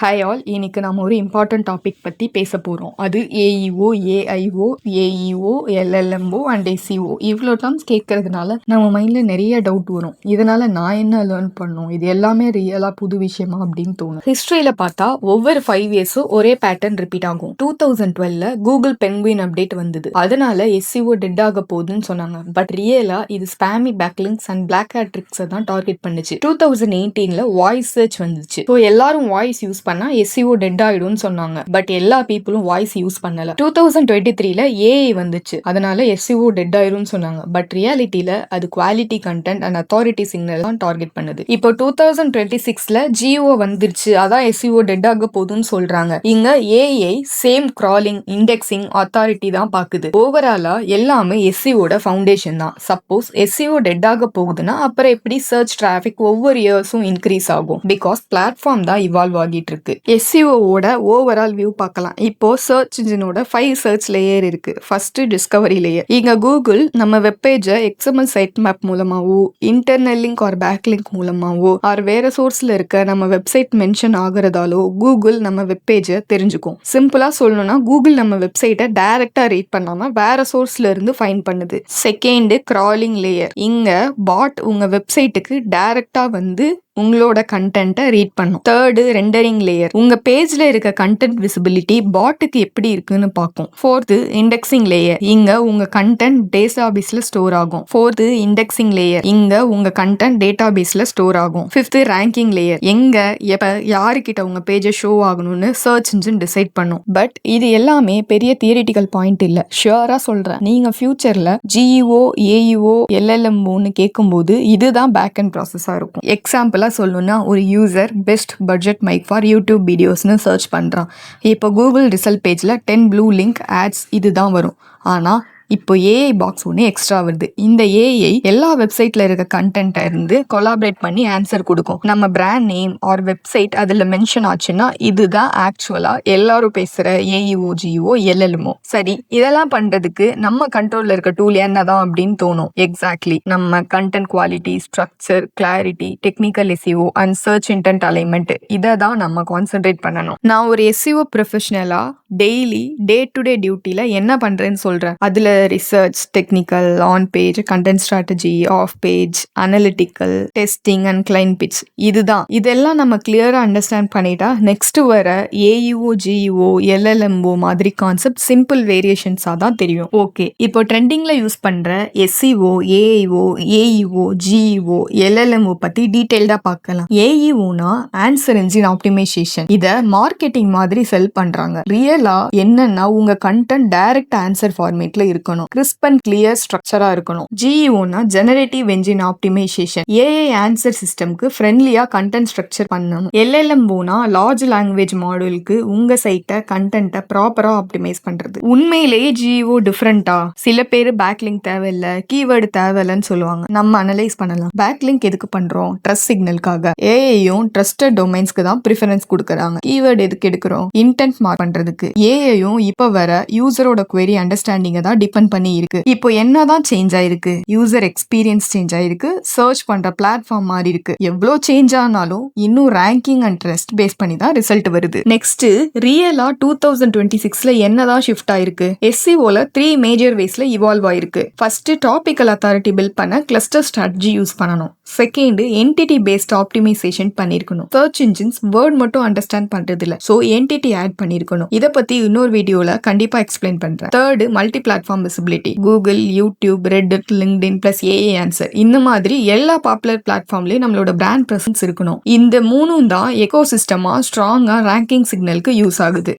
Hi all, இன்னைக்கு நம்ம ஒரு இம்பார்ட்டன்ட் டாபிக் பற்றி பேச போகிறோம். அது AEO, AIO, AEO, LLMO and SEO. இவ்வளோ டேர்ம்ஸ் கேட்கறதுனால நம்ம மைண்டில் நிறைய டவுட் வரும். இதனால் நான் என்ன லேர்ன் பண்ணணும், இது எல்லாமே ரியலாக புது விஷயமா அப்படின்னு தோணும். ஹிஸ்ட்ரியில் பார்த்தா ஒவ்வொரு 5 இயர்ஸும் ஒரே பேட்டர்ன் ரிப்பீட் ஆகும். 2012 கூகுள் பெங்குயின் அப்டேட் வந்தது. அதனால எஸ்இஓ டெட் ஆக போகுதுன்னு சொன்னாங்க. பட் ரியலாக இது ஸ்பேமி பேக்லிங்க்ஸ் அண்ட் பிளாக் ஹேட் ட்ரிக்ஸை தான் டார்கெட் பண்ணுச்சு. 2018 வாய்ஸ் சர்ச் வந்துச்சு. ஸோ எல்லாரும் வாய்ஸ் யூஸ் பண்ணா எஸ்இஓ டெட் ஆயிடும்னு சொன்னாங்க. பட் எல்லா பீப்புளும் வாய்ஸ் யூஸ் பண்ணல. 2023 ஏஐ வந்துச்சு. அதனால எஸ்இஓ டெட் ஆயிடும்னு சொன்னாங்க. பட் ரியாலிட்டியில அது quality content and authority signal தான் டார்கெட் பண்ணுது. இப்போ 2026 ஜிஓ வந்துருச்சு, அதான் எஸ்இஓ டெட் ஆக போகுதுன்னு சொல்றாங்க. இங்க AI same crawling, indexing, authority தான் பாக்குது. ஓவராலா எல்லாமே எஸ்இஓட ஃபவுண்டேஷன் தான். சப்போஸ் எஸ்இஓ டெட் ஆக போகுதுன்னா அப்புறம் எப்படி சர்ச் டிராஃபிக் ஒவ்வொரு இயர்ஸும் இன்க்ரீஸ் ஆகும்? பிகாஸ் பிளாட்ஃபார்ம் தான் இவால்வ் ஆகிட்டு இருக்கு. எஸ்இஓட ஓவரால் வியூ பார்க்கலாம். இப்போ சர்ச் இன்ஜினோட 5 சர்ச் லேயர் இருக்கு. First discovery layer. இங்க கூகுள் நம்ம வெப்பேஜை எக்ஸ்எம்எல் சைட் மேப் மூலமாவோ, internal link or back link மூலமாவோ ஆர் வேற சோர்ஸ்ல இருக்க நம்ம வெப்சைட் மென்ஷன் ஆகுறதாலோ கூகுள் நம்ம வெப்பேஜை தெரிஞ்சுக்கும். சிம்பிளா சொல்லணும்னா கூகுள் நம்ம வெப்சைட்டை டைரக்டா ரீட் பண்ணாம வேற சோர்ஸ்ல இருந்து ஃபைண்ட் பண்ணுது. Second crawling layer. இங்க பாட் உங்க வெப்சைட்டுக்கு டைரக்டா வந்து உங்களோட கண்டென்ட்டை ரீட் பண்ணும். Third rendering layer. உங்க பேஜ்ல இருக்க கண்டென்ட் விசிபிலிட்டி பாட்டுக்கு எப்படி இருக்குன்னு பார்க்கும். Fourth indexing layer. இங்க உங்க கண்டென்ட் டேட்டாபேஸ்ல ஸ்டோர் ஆகும். Fourth indexing layer. இங்க உங்க கண்டென்ட் டேட்டாபேஸ்ல ஸ்டோர் ஆகும். Fifth ranking layer. எங்க எப்ப யாருக்கிட்ட உங்க பேஜை ஷோ ஆகணும்னு சர்ச் இன்ஜின் டிசைட் பண்ணும். பட் இது எல்லாமே பெரிய தியரிட்டிக்கல் பாயிண்ட் இல்ல. ஷியரா சொல்றேன், நீங்க ஃபியூச்சர்ல ஜிஇஓ, ஏஇஓ, எல்எல்எம்ஓன்னு கேட்கும்போது இதுதான் பேக் அண்ட் ப்ராசஸா இருக்கும். எக்ஸாம்பிளா சொல்லணும்னா ஒரு user best budget mic for YouTube வீடியோஸ்னு சர்ச் பண்ணுறான். இப்போ கூகுள் ரிசல்ட் பேஜில் 10 ப்ளூ லிங்க் ஆட்ஸ் இதுதான் வரும். ஆனால் இப்போ ஏஐ பாக்ஸ் ஒன்று எக்ஸ்ட்ரா வருது. இந்த ஏஐ எல்லா வெப்சைட்ல இருக்க கண்டென்ட்டை இருந்து கொலாபரேட் பண்ணி ஆன்சர் கொடுக்கும். நம்ம பிராண்ட் நேம் ஆர் வெப்சைட் அதில் மென்ஷன் ஆச்சுன்னா இதுதான் ஆக்சுவலா எல்லாரும் பேசுற ஏஇஓ, ஜிஓ, எல்எல்எம்ஓ. சரி, இதெல்லாம் பண்றதுக்கு நம்ம கண்ட்ரோல்ல இருக்க டூல் என்னதான் அப்படின்னு தோணும். எக்ஸாக்ட்லி, நம்ம content quality, structure, clarity, technical SEO and search intent alignment இதை தான் நம்ம கான்சென்ட்ரேட் பண்ணணும். நான் ஒரு எஸ்இஓ ப்ரொஃபஷனலா டெய்லி டே டு டே டியூட்டில என்ன பண்றேன்னு சொல்றேன். அதுல research, technical, on page, content strategy, off page, analytical, testing and client pitch. இதுதான். இதெல்லாம் நம்ம கிளியரா அண்டர்ஸ்டாண்ட் பண்ணிட்டா நெக்ஸ்ட் வர ஏஇஓ, ஜிஇஓ, எல்எல்எம்ஓ மாதிரி கான்செப்ட் சிம்பிள் வேரியேஷன்ஸா தான் தெரியும். ஓகே, இப்போ ட்ரெண்டிங்ல யூஸ் பண்ற எஸ்இஓ, ஏஐஓ, ஏஇஓ, ஜிஇஓ, எல்எல்எம்ஓ பத்தி டீடைல்டா பார்க்கலாம். ஏஇஓனா ஆன்சர் இன்ஜின் ஆப்டிமைசேஷன். இத மார்க்கெட்டிங் மாதிரி செல் பண்றாங்க. ரியலா என்னன்னா உங்க கண்டென்ட் டைரக்ட் ஆன்சர் ஃபார்மேட்ல இருக்கணும். கிறிஸ்ப் அண்ட் கிளியர் ஸ்ட்ரக்சரா இருக்கணும். ஜிஇஓனா generative engine optimisation. AI answer சிஸ்டம்க்கு ஃப்ரெண்ட்லியா கண்டென்ட் ஸ்ட்ரக்சர் பண்ணணும். எல்எல்எம்ஓனா லார்ஜ் லாங்குவேஜ் மாடலுக்கு உங்க சைட்டை கண்டென்ட்டை ப்ராப்பரா ஆப்டிமைஸ் பண்றது. உண்மையிலேயே ஜிஇஓ டிஃப்ரெண்டா? சில பேர் பேக்லிங்க் தேவையில்லை, கீவேர்டு தேவையில்லைன்னு சொல்லுவாங்க. நம்ம அனலைஸ் பண்ணலாம். பேக்லிங்க் எதுக்கு பண்றோம்? ட்ரஸ்ட் சிக்னலுக்காக. ஏஐயும் ட்ரஸ்டட் டொமைன்ஸ்க்கு தான் ப்ரிஃபரன்ஸ் கொடுக்குறாங்க. கீவேர்டு எதுக்கு எடுக்கிறோம்? இன்டென்ட் மார்க் பண்றதுக்கு. ஏஐயும் இப்ப வர யூசரோட குவெரி அண்டர்ஸ்டாண்டிங்கை தான் டிபெண்ட் பண்ணி இருக்கு. இப்போ என்னதான் சேஞ்ச் ஆயிருக்கு? யூசர் எக்ஸ்பீரியன்ஸ் சேஞ்ச் ஆயிருக்கு, சர்ச் பண்ற பிளாட்ஃபார்ம் மாறி இருக்கு. எவ்வளோ சேஞ்ச் ஆனாலும் இன்னும் ரேங்கிங் அண்ட் ட்ரஸ்ட் பேஸ் பண்ணி தான் ரிசல்ட் வருது. நெக்ஸ்ட் ரியலா 2026 என்னதான் ஷிஃப்ட் ஆயிருக்கு? எஸ்இஓல 3 மேஜர் வேஸ்ல இவால்வ் ஆயிருக்கு. ஃபர்ஸ்ட் டாபிக்கல் அத்தாரிட்டி பில்ட் பண்ண கிளஸ்டர் ஸ்ட்ராட்டஜி யூஸ் பண்ணணும். செகண்ட் என்டிட்டி பேஸ்ட் ஆப்டிமைசேஷன் பண்ணிருக்கணும். சர்ச் இன்ஜின்ஸ் வேர்ட் மட்டும் அண்டர்ஸ்டாண்ட் பண்றது இல்ல, சோ என்டிட்டி ஆட் பண்ணிருக்கணும். இதை பத்தி இன்னொரு வீடியோல கண்டிப்பா எக்ஸ்பிளைன் பண்றேன். Third multi platform visibility. Google, YouTube, Reddit, LinkedIn plus AI answer. இந்த மாதிரி எல்லா பாப்புலர் பிளாட்ஃபார்ம்லயும் நம்மளோட பிராண்ட் பிரசன்ஸ் இருக்கணும். இந்த மூணும் தான் எக்கோ சிஸ்டமா ஸ்ட்ராங்கா ரேங்கிங் சிக்னலுக்கு யூஸ் ஆகுது.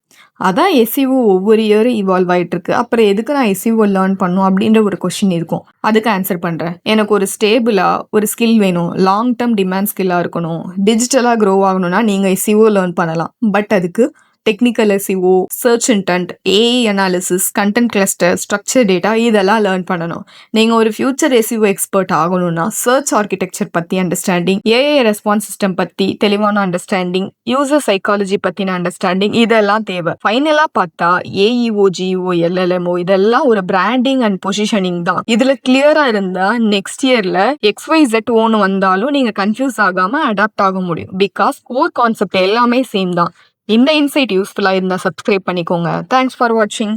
அதான் எஸ்இஓ ஒவ்வொரு இயரும் இவால்வ் ஆயிட்டு இருக்கு. அப்புறம் எதுக்கு நான் எஸ்இஓ லேர்ன் பண்ணும் அப்படின்ற ஒரு கொஸ்டின் இருக்கும். அதுக்கு ஆன்சர் பண்றேன். எனக்கு ஒரு ஸ்டேபிளா ஒரு ஸ்கில் வேணும், லாங் டேர்ம் டிமாண்ட் ஸ்கில்லா இருக்கணும், டிஜிட்டலா க்ரோ ஆகணும்னா நீங்க எஸ்இஓ லேர்ன் பண்ணலாம். பட் அதுக்கு technical SEO, search intent, AI analysis, content cluster, structure data இதெல்லாம் லேர்ன் பண்ணணும். நீங்க ஒரு ஃபியூச்சர் எஸ்இஓ எக்ஸ்பர்ட் ஆகணும்னா சர்ச் ஆர்கிடெக்சர் பத்தி அண்டர்ஸ்டாண்டிங், ஏஐ ரெஸ்பான்ஸ் சிஸ்டம் பத்தி தெளிவான அண்டர்ஸ்டாண்டிங், யூசர் சைக்காலஜி பத்தின அண்டர்ஸ்டாண்டிங் இதெல்லாம் தேவை. ஃபைனலா பார்த்தா ஏஇஓ, ஜிஓ, எல்எல்எம்ஓ இதெல்லாம் ஒரு பிராண்டிங் அண்ட் பொசிஷனிங் தான். இதுல கிளியரா இருந்தா நெக்ஸ்ட் இயர்ல XYZ ஒன்று வந்தாலும் நீங்க கன்ஃபியூஸ் ஆகாம அடாப்ட் ஆக முடியும். பிகாஸ் கோர் கான்செப்ட் எல்லாமே சேம் தான். இந்த இன்சைட் யூஸ்ஃபுல்லா இருந்தா சப்ஸ்கிரைப் பண்ணிக்கோங்க. தேங்க்ஸ் ஃபார் வாட்சிங்.